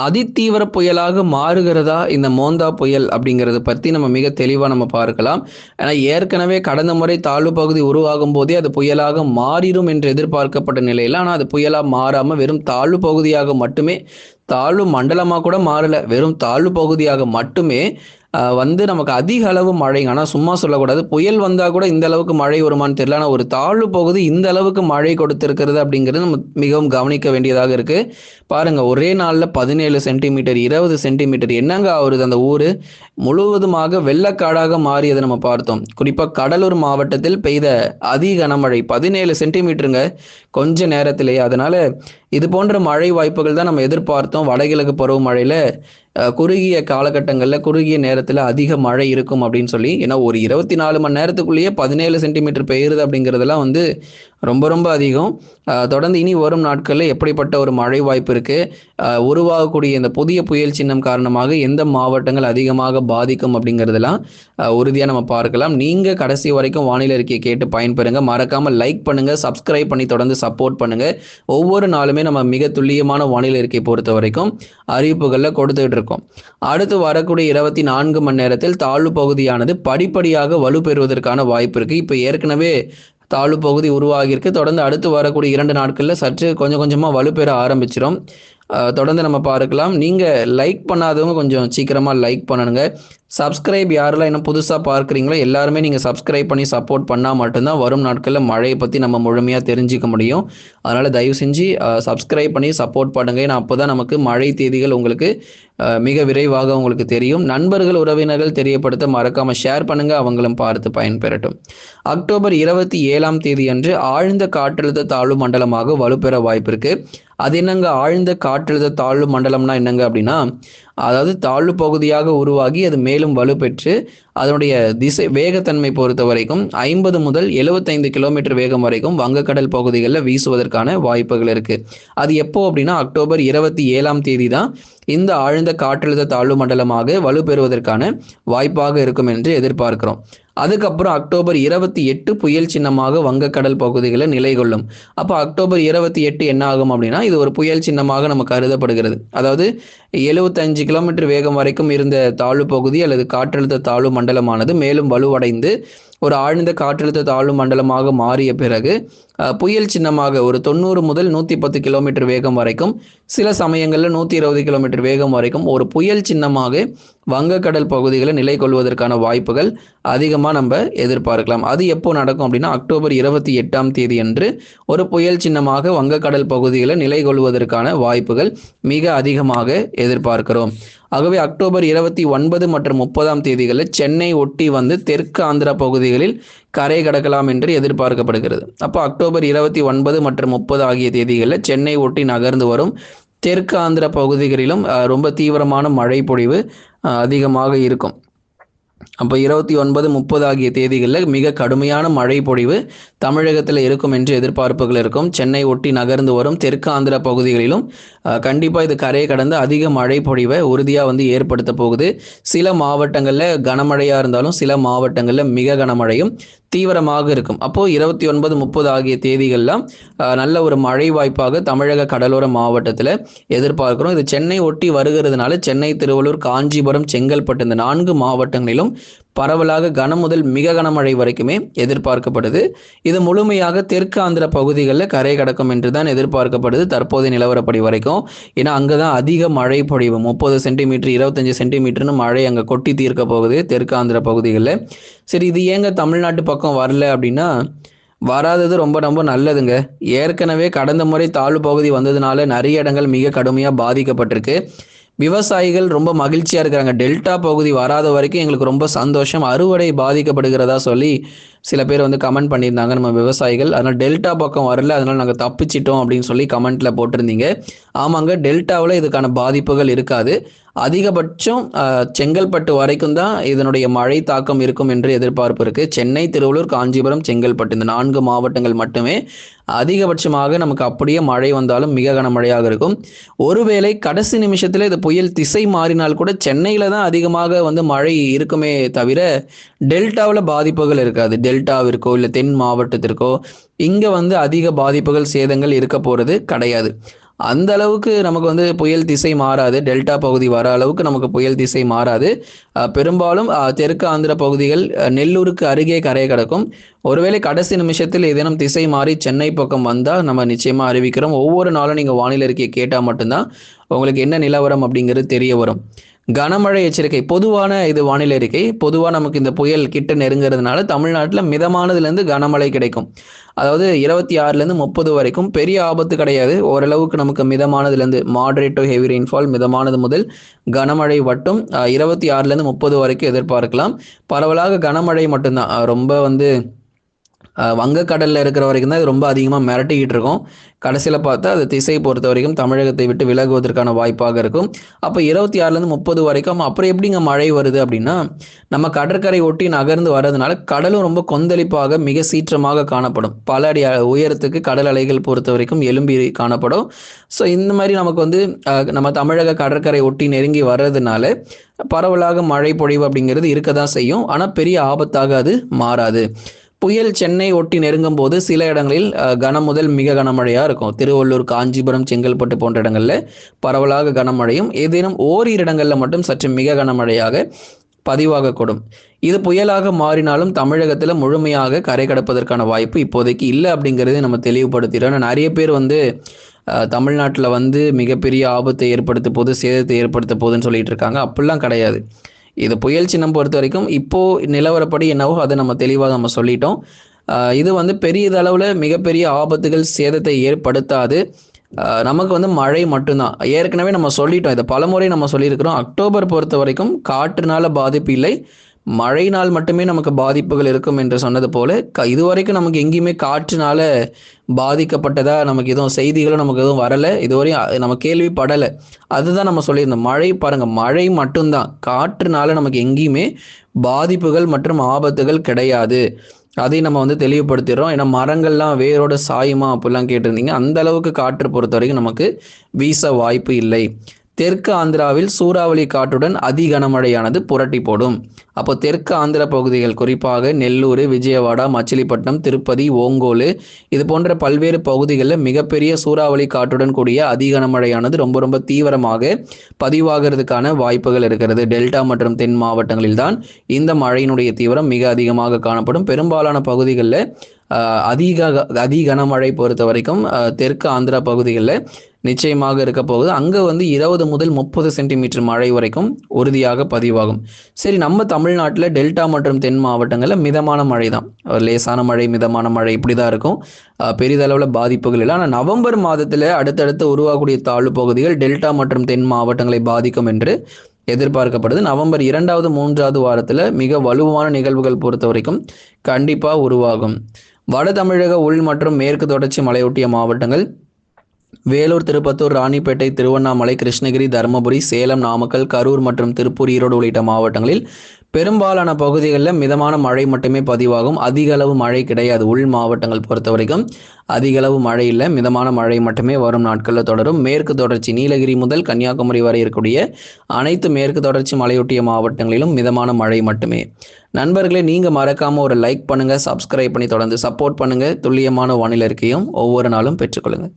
அதிதீவிர புயலாக மாறுகிறதா இந்த மோந்தா புயல் அப்படிங்கிறத பற்றி நம்ம மிக தெளிவாக நம்ம பார்க்கலாம். ஏன்னா ஏற்கனவே கடந்த முறை தாழ்வு பகுதி உருவாகும் போதே அது புயலாக மாறிடும் என்று எதிர்பார்க்கப்பட்ட நிலையில், ஆனால் அது புயலாக மாறாமல் வெறும் தாழ்வு பகுதியாக மட்டுமே, தாழ்வு மண்டலமாக கூட மாறல, வெறும் தாழ்வு பகுதியாக மட்டுமே வந்து நமக்கு அதிக அளவு மழைங்க. ஆனால் சும்மா சொல்லக்கூடாது, புயல் வந்தால் கூட இந்த அளவுக்கு மழை வருமானு தெரியல. ஆனால் ஒரு தாழ்வு பகுதி இந்த அளவுக்கு மழை கொடுத்திருக்கிறது அப்படிங்கிறது நம்ம மிகவும் கவனிக்க வேண்டியதாக இருக்கு. பாருங்க, ஒரே நாளில் 17 சென்டிமீட்டர் 20 சென்டிமீட்டர் என்னங்க ஆகுது. அந்த ஊர் முழுவதுமாக வெள்ளக்காடாக மாறியதை நம்ம பார்த்தோம். குறிப்பாக கடலூர் மாவட்டத்தில் பெய்த அதி கனமழை 17 சென்டிமீட்டருங்க கொஞ்ச நேரத்திலேயே. அதனால இது போன்ற மழை வாய்ப்புகள் தான் நம்ம எதிர்பார்த்தோம். வடகிழக்கு பருவமழையில குறுகிய காலகட்டங்களில் குறுகிய நேரத்தில் அதிக மழை இருக்கும் அப்படின்னு சொல்லி. ஏன்னா ஒரு 24 மணி நேரத்துக்குள்ளேயே 17 சென்டிமீட்டர் பெய்யுறது அப்படிங்கிறதெல்லாம் வந்து ரொம்ப ரொம்ப அதிகம். தொடர்ந்து இனி வரும் நாட்களில் எப்படிப்பட்ட ஒரு மழை வாய்ப்பு இருக்கு, உருவாகக்கூடிய இந்த புதிய புயல் சின்னம் காரணமாக எந்த மாவட்டங்கள் அதிகமாக பாதிக்கும் அப்படிங்கிறதெல்லாம் உறுதியாக நம்ம பார்க்கலாம். நீங்கள் கடைசி வரைக்கும் வானிலை அறிக்கையை கேட்டு பயன்பெறுங்க. மறக்காமல் லைக் பண்ணுங்க, சப்ஸ்கிரைப் பண்ணி தொடர்ந்து சப்போர்ட் பண்ணுங்க. ஒவ்வொரு நாளுமே நம்ம மிக துல்லியமான வானிலை அறிக்கை பொறுத்த வரைக்கும் அறிவிப்புகளில் கொடுத்துட்டு இருக்கோம். அடுத்து வரக்கூடிய 24 மணி நேரத்தில் தாழ்வு பகுதியானது படிப்படியாக வலுப்பெறுவதற்கான வாய்ப்பு இருக்கு. இப்போ ஏற்கனவே தாழ்வு பகுதி உருவாகியிருக்கு. தொடர்ந்து அடுத்து வரக்கூடிய 2 நாட்களில் சற்று கொஞ்சம் கொஞ்சமாக வலுப்பெற ஆரம்பிச்சிடும். தொடர்ந்து நம்ம பார்க்கலாம். நீங்கள் லைக் பண்ணாதவங்க கொஞ்சம் சீக்கிரமாக லைக் பண்ணணுங்க. சப்ஸ்கிரைப் யாரெல்லாம் இன்னும் புதுசாக பார்க்குறீங்களோ எல்லாருமே நீங்கள் சப்ஸ்கிரைப் பண்ணி சப்போர்ட் பண்ணால் மட்டும்தான் வரும் நாட்களில் மழையை பற்றி நம்ம முழுமையாக தெரிஞ்சிக்க முடியும். அதனால் தயவு செஞ்சு சப்ஸ்கிரைப் பண்ணி சப்போர்ட் பண்ணுங்க. ஏன்னா அப்போ தான் நமக்கு மழை தேதிகள் உங்களுக்கு மிக விரைவாக உங்களுக்கு தெரியும். நண்பர்கள் உறவினர்கள் தெரியப்படுத்த மறக்காமல் ஷேர் பண்ணுங்கள், அவங்களும் பார்த்து பயன்பெறட்டும். அக்டோபர் 27ஆம் தேதி அன்று ஆழ்ந்த காற்றழுத்த தாழ்வு மண்டலமாக வலுப்பெற வாய்ப்பு இருக்கு. அது என்னங்க ஆழ்ந்த காற்றழுத்த தாழ்வு மண்டலம்னா என்னங்க அப்படின்னா, அதாவது தாழ்வு பகுதியாக உருவாகி அது மேலும் வலுப்பெற்று அதனுடைய திசை வேகத்தன்மை பொறுத்த வரைக்கும் 50 முதல் 75 கிலோமீட்டர் வேகம் வரைக்கும் வங்கக்கடல் பகுதிகளில் வீசுவதற்கான வாய்ப்புகள் இருக்கு. அது எப்போ அப்படின்னா அக்டோபர் 27ஆம் தேதி தான் இந்த ஆழ்ந்த காற்றழுத்த தாழ்வு மண்டலமாக வலுப்பெறுவதற்கான வாய்ப்பாக இருக்கும் என்று எதிர்பார்க்கிறோம். அதுக்கப்புறம் அக்டோபர் 28 புயல் சின்னமாக வங்கக்கடல் பகுதிகளில் நிலை கொள்ளும். அப்போ அக்டோபர் 28 என்ன ஆகும் அப்படின்னா இது ஒரு புயல் சின்னமாக நம்ம கருதப்படுகிறது. அதாவது 75 கிலோமீட்டர் வேகம் வரைக்கும் இருந்த தாழ்வு பகுதி அல்லது காற்றழுத்த தாழ்வு மண்டலமானது மேலும் வலுவடைந்து ஒரு ஆழ்ந்த காற்றழுத்த தாழ்வு மண்டலமாக மாறிய பிறகு புயல் சின்னமாக ஒரு 90 முதல் 110 கிலோமீட்டர் வேகம் வரைக்கும், சில சமயங்களில் 120 கிலோமீட்டர் வேகம் வரைக்கும் ஒரு புயல் சின்னமாக வங்கக்கடல் பகுதிகளை நிலை கொள்வதற்கான வாய்ப்புகள் அதிகமாக நம்ம எதிர்பார்க்கலாம். அது எப்போ நடக்கும் அப்படின்னா அக்டோபர் 28ஆம் தேதி அன்று ஒரு புயல் சின்னமாக வங்கக்கடல் பகுதிகளை நிலை கொள்வதற்கான வாய்ப்புகள் மிக அதிகமாக எதிர்பார்க்கிறோம். ஆகவே அக்டோபர் 29 மற்றும் 30ஆம் தேதிகளில் சென்னை ஒட்டி வந்து தெற்கு ஆந்திரா பகுதிகளில் கரை கடக்கலாம் என்று எதிர்பார்க்கப்படுகிறது. அப்போ அக்டோபர் 29 மற்றும் 30 ஆகிய தேதிகளில் சென்னை ஒட்டி நகர்ந்து வரும் தெற்கு ஆந்திர பகுதிகளிலும் ரொம்ப தீவிரமான மழை பொழிவு அதிகமாக இருக்கும். அப்போ 29, 30 ஆகிய தேதிகளில் மிக கடுமையான மழை பொழிவு தமிழகத்தில் இருக்கும் என்று எதிர்பார்ப்புகள் இருக்கும். சென்னை ஒட்டி நகர்ந்து வரும் தெற்கு ஆந்திர பகுதிகளிலும் கண்டிப்பாக இது கரையை கடந்து அதிக மழை பொழிவை உறுதியாக வந்து ஏற்படுத்த போகுது. சில மாவட்டங்களில் கனமழையாக இருந்தாலும் சில மாவட்டங்களில் மிக கனமழையும் தீவிரமாக இருக்கும். அப்போது 29, 30 ஆகிய தேதிகள்லாம் நல்ல ஒரு மழை வாய்ப்பாக தமிழக கடலோர மாவட்டத்தில் எதிர்பார்க்கிறோம். இது சென்னை ஒட்டி வருகிறதுனால சென்னை, திருவள்ளூர், காஞ்சிபுரம், செங்கல்பட்டு இந்த 4 மாவட்டங்களிலும் பரவலாக கனம் முதல் மிக கனமழை வரைக்குமே எதிர்பார்க்கப்படுது. இது முழுமையாக தெற்கு ஆந்திர பகுதிகளில் கரை கடக்கும் என்று தான் எதிர்பார்க்கப்படுது தற்போதைய நிலவரப்படி வரைக்கும். ஏன்னா அங்கே தான் அதிக மழை பொழிவு 30 சென்டிமீட்டர் 25 சென்டிமீட்டர்னு மழை அங்கே கொட்டி தீர்க்க போகுது தெற்கு ஆந்திர பகுதிகளில். சரி, இது ஏங்க தமிழ்நாட்டு பக்கம் வரல அப்படின்னா, வராதது ரொம்ப ரொம்ப நல்லதுங்க. ஏற்கனவே கடந்த முறை தாழ்வு பகுதி வந்ததுனால நிறைய இடங்கள் மிக கடுமையாக பாதிக்கப்பட்டிருக்கு. விவசாயிகள் ரொம்ப மகிழ்ச்சியாக இருக்கிறாங்க. டெல்டா பகுதி வராத வரைக்கும் எங்களுக்கு ரொம்ப சந்தோஷம், அறுவடை பாதிக்கப்படுகிறதா சொல்லி சில பேர் வந்து கமெண்ட் பண்ணியிருந்தாங்க நம்ம விவசாயிகள். அதனால் டெல்டா பக்கம் வரல, அதனால் நாங்கள் தப்பிச்சிட்டோம் அப்படின்னு சொல்லி கமெண்ட்டில் போட்டிருந்தீங்க. ஆமாங்க, டெல்டாவில் இதுக்கான பாதிப்புகள் இருக்காது. அதிகபட்சம் செங்கல்பட்டு வரைக்கும் தான் இதனுடைய மழை தாக்கம் இருக்கும் என்று எதிர்பார்ப்பு இருக்குது. சென்னை, திருவள்ளூர், காஞ்சிபுரம், செங்கல்பட்டு இந்த 4 மாவட்டங்கள் மட்டுமே அதிகபட்சமாக நமக்கு அப்படியே மழை வந்தாலும் மிக கனமழையாக இருக்கும். ஒருவேளை கடைசி நிமிஷத்தில் இது புயல் திசை மாறினால் கூட சென்னையில் தான் அதிகமாக வந்து மழை இருக்குமே தவிர டெல்டாவில் பாதிப்புகள் இருக்காது. டெல்டாவிற்கோ இல்லை தென் மாவட்டத்திற்கோ இங்கே வந்து அதிக பாதிப்புகள் சேதங்கள் இருக்க போகிறது கிடையாது. அந்த அளவுக்கு நமக்கு வந்து புயல் திசை மாறாது. டெல்டா பகுதி வர அளவுக்கு நமக்கு புயல் திசை மாறாது. பெரும்பாலும் தெற்கு ஆந்திர பகுதிகள் நெல்லூருக்கு அருகே கரையை கடக்கும். ஒருவேளை கடைசி நிமிஷத்தில் ஏதேனும் திசை மாறி சென்னை பக்கம் வந்தா நம்ம நிச்சயமா அறிவிக்கிறோம். ஒவ்வொரு நாளும் நீங்க வானிலை அறிக்கையை கேட்டா மட்டும்தான் உங்களுக்கு என்ன நிலவரம் அப்படிங்கிறது தெரிய வரும். கனமழை எச்சரிக்கை பொதுவான இது வானிலை அறிக்கை. பொதுவாக நமக்கு இந்த புயல் கிட்ட நெருங்கிறதுனால தமிழ்நாட்டில் மிதமானதுலேருந்து கனமழை கிடைக்கும். அதாவது 26லேருந்து 30 வரைக்கும் பெரிய ஆபத்து கிடையாது. ஓரளவுக்கு நமக்கு மிதமானதுலேருந்து மாடரேட் டு ஹெவி ரெயின்ஃபால், மிதமானது முதல் கனமழை மட்டும் 26லேருந்து 30 வரைக்கும் எதிர்பார்க்கலாம். பரவலாக கனமழை மட்டும்தான். ரொம்ப வந்து வங்கக்கடலில் இருக்கிற வரைக்கும் தான் இது ரொம்ப அதிகமாக மிரட்டிக்கிட்டு இருக்கும். கடைசியில் பார்த்தா அது திசை பொறுத்த வரைக்கும் தமிழகத்தை விட்டு விலகுவதற்கான வாய்ப்பாக இருக்கும். அப்போ 26லேருந்து 30 வரைக்கும். அப்புறம் எப்படிங்க மழை வருது அப்படின்னா, நம்ம கடற்கரை ஒட்டி நகர்ந்து வர்றதுனால கடலும் ரொம்ப கொந்தளிப்பாக மிக சீற்றமாக காணப்படும். பல அடி உயரத்துக்கு கடல் அலைகள் பொறுத்த வரைக்கும் எழும்பி காணப்படும். ஸோ இந்த மாதிரி நமக்கு வந்து நம்ம தமிழக கடற்கரை ஒட்டி நெருங்கி வர்றதுனால பரவலாக மழை பொழிவு அப்படிங்கிறது இருக்க தான் செய்யும். ஆனால் பெரிய ஆபத்தாக அது மாறாது. புயல் சென்னை ஒட்டி நெருங்கும் போது சில இடங்களில் கனம் முதல் மிக கனமழையாக இருக்கும். திருவள்ளூர், காஞ்சிபுரம், செங்கல்பட்டு போன்ற இடங்களில் பரவலாக கனமழையும், ஏதேனும் ஓரிரு இடங்களில் மட்டும் சற்று மிக கனமழையாக பதிவாகக்கூடும். இது புயலாக மாறினாலும் தமிழகத்தில் முழுமையாக கரை கடப்பதற்கான வாய்ப்பு இப்போதைக்கு இல்லை அப்படிங்கிறத நம்ம தெளிவுபடுத்திடுறோம். நிறைய பேர் வந்து தமிழ்நாட்டில் வந்து மிகப்பெரிய ஆபத்தை ஏற்படுத்த போது, சேதத்தை ஏற்படுத்த போகுதுன்னு சொல்லிட்டு இருக்காங்க. அப்படிலாம் கிடையாது. இது புயல் சின்னம் பொறுத்த வரைக்கும் இப்போ நிலவரப்படி என்னவோ அதை நம்ம தெளிவாக நம்ம சொல்லிட்டோம். இது வந்து பெரியதளவில் மிகப்பெரிய ஆபத்துகள், சேதத்தை ஏற்படுத்தாது. நமக்கு வந்து மழை மட்டும்தான். ஏற்கனவே நம்ம சொல்லிட்டோம், இதை பலமுறை நம்ம சொல்லியிருக்கிறோம். அக்டோபர் பொறுத்த வரைக்கும் காற்றுனால பாதிப்பு இல்லை, மழையினால் மட்டுமே நமக்கு பாதிப்புகள் இருக்கும் என்று சொன்னது போல இதுவரைக்கும் நமக்கு எங்கேயுமே காற்றுனால பாதிக்கப்பட்டதா நமக்கு எதுவும் செய்திகளும் நமக்கு எதுவும் வரலை, இதுவரையும் நம்ம கேள்விப்படலை. அதுதான் நம்ம சொல்லியிருந்தோம். மழை பாருங்க, மழை மட்டும்தான். காற்றுனால நமக்கு எங்கேயுமே பாதிப்புகள் மற்றும் ஆபத்துகள் கிடையாது. அதையும் நம்ம வந்து தெளிவுபடுத்திடுறோம். ஏன்னா மரங்கள்லாம் வேரோட சாயுமா அப்படிலாம் கேட்டிருந்தீங்க. அந்த அளவுக்கு காற்று பொறுத்த வரைக்கும் நமக்கு வீச வாய்ப்பு இல்லை. தெற்கு ஆந்திராவில் சூறாவளி காற்றுடன் அதி கனமழையானது புரட்டி போடும். அப்போ தெற்கு ஆந்திர பகுதிகள், குறிப்பாக நெல்லூர், விஜயவாடா, மச்சிலிப்பட்டினம், திருப்பதி, ஓங்கோலு, இது போன்ற பல்வேறு பகுதிகளில் மிகப்பெரிய சூறாவளி காற்றுடன் கூடிய அதி கனமழையானது ரொம்ப ரொம்ப தீவிரமாக பதிவாகிறதுக்கான வாய்ப்புகள் இருக்கிறது. டெல்டா மற்றும் தென் மாவட்டங்களில் தான் இந்த மழையினுடைய தீவிரம் மிக அதிகமாக காணப்படும். பெரும்பாலான பகுதிகளில் அதி கனமழை பொறுத்த வரைக்கும் தெற்கு ஆந்திரா பகுதிகளில் நிச்சயமாக இருக்க போகுது. அங்கே வந்து 20 முதல் 30 சென்டிமீட்டர் மழை வரைக்கும் உறுதியாக பதிவாகும். சரி, நம்ம தமிழ்நாட்டில் டெல்டா மற்றும் தென் மாவட்டங்களில் மிதமான மழை தான். லேசான மழை, மிதமான மழை இப்படி தான் இருக்கும். பெரிதளவில் பாதிப்புகள் இல்லை. ஆனால் நவம்பர் மாதத்தில் அடுத்தடுத்து உருவாகக்கூடிய தாழ்வு பகுதிகள் டெல்டா மற்றும் தென் மாவட்டங்களை பாதிக்கும் என்று எதிர்பார்க்கப்படுது. நவம்பர் 2வது 3வது வாரத்தில் மிக வலுவான நிகழ்வுகள் பொறுத்த வரைக்கும் கண்டிப்பாக உருவாகும். வட தமிழக உள் மற்றும் மேற்கு தொடர்ச்சி மலையொட்டிய மாவட்டங்கள் வேலூர், திருப்பத்தூர், ராணிப்பேட்டை, திருவண்ணாமலை, கிருஷ்ணகிரி, தருமபுரி, சேலம், நாமக்கல், கரூர் மற்றும் திருப்பூர், ஈரோடு உள்ளிட்ட மாவட்டங்களில் பெரும்பாலான பகுதிகளில் மிதமான மழை மட்டுமே பதிவாகும். அதிக அளவு மழை கிடையாது. உள் மாவட்டங்கள் பொறுத்த வரைக்கும் அதிக அளவு மழை இல்லை, மிதமான மழை மட்டுமே வரும் நாட்களில் தொடரும். மேற்கு தொடர்ச்சி நீலகிரி முதல் கன்னியாகுமரி வரை இருக்கக்கூடிய அனைத்து மேற்கு தொடர்ச்சி மலையொட்டிய மாவட்டங்களிலும் மிதமான மழை மட்டுமே. நண்பர்களே, நீங்கள் மறக்காமல் ஒரு லைக் பண்ணுங்கள், சப்ஸ்கிரைப் பண்ணி தொடர்ந்து சப்போர்ட் பண்ணுங்கள். துல்லியமான வானிலை அறிக்கையும் ஒவ்வொரு நாளும் பெற்றுக்கொள்ளுங்கள்.